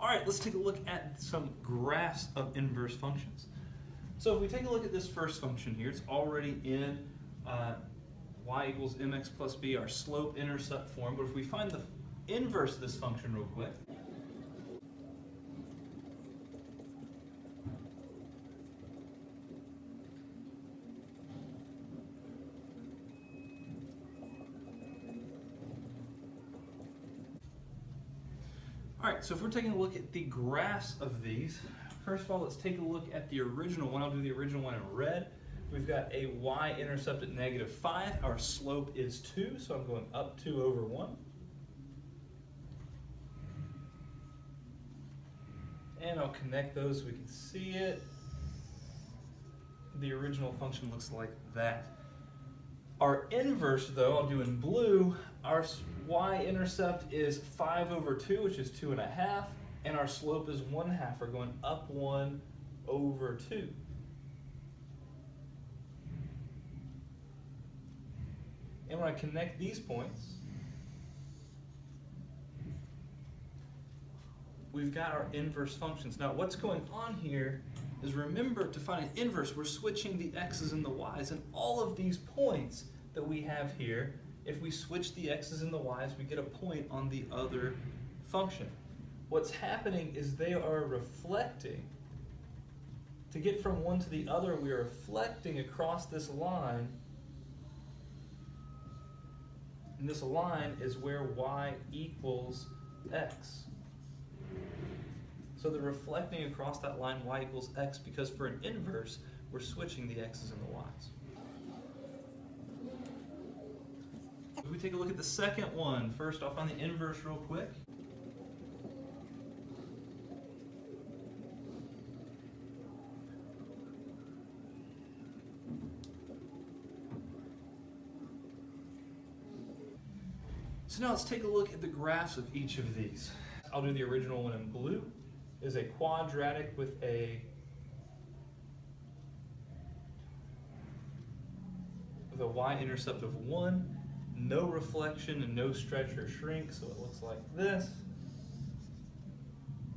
All right, let's take a look at some graphs of inverse functions. So if we take a look at this first function here, it's already in y equals mx plus b, our slope-intercept form. But if we find the inverse of this function real quick, all right, so if we're taking a look at the graphs of these, first of all, let's take a look at the original one. I'll do the original one in red. We've got a y-intercept at -5. Our slope is 2, so I'm going up 2 over 1. And I'll connect those so we can see it. The original function looks like that. Our inverse, though, I'll do in blue. Our y-intercept is 5 over 2, which is 2.5, and our slope is 1/2. We're going up 1 over 2. And when I connect these points, we've got our inverse functions. Now, what's going on here is, remember, to find an inverse, we're switching the x's and the y's, and all of these points that we have here, if we switch the x's and the y's, we get a point on the other function. What's happening is they are reflecting. To get from one to the other, we are reflecting across this line, and this line is where y equals x. So they're reflecting across that line y equals x, because for an inverse, we're switching the x's and the y's. If we take a look at the second one, first off on the inverse real quick. So now let's take a look at the graphs of each of these. I'll do the original one in blue. It is a quadratic with a y-intercept of 1, no reflection and no stretch or shrink, so it looks like this.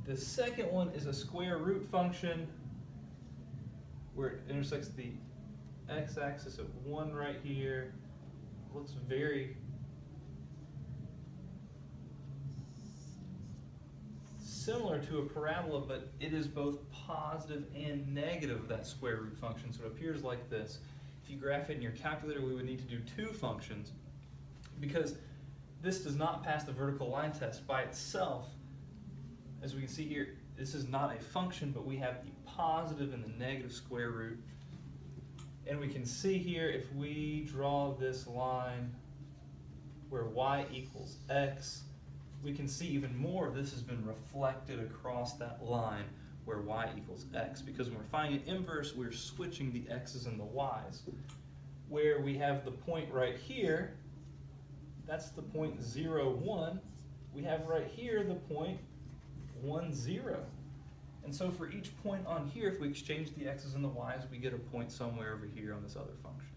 The second one is a square root function where it intersects the x-axis at 1 right here. It looks very similar to a parabola, but it is both positive and negative of that square root function, so it appears like this. If you graph it in your calculator, we would need to do 2 functions, because this does not pass the vertical line test by itself. As we can see here, this is not a function, but we have the positive and the negative square root. And we can see here, if we draw this line where y equals x, we can see even more of this has been reflected across that line where y equals x, because when we're finding an inverse, we're switching the x's and the y's. Where we have the point right here, that's the point 0, 1. We have right here the point 1, 0. And so for each point on here, if we exchange the x's and the y's, we get a point somewhere over here on this other function.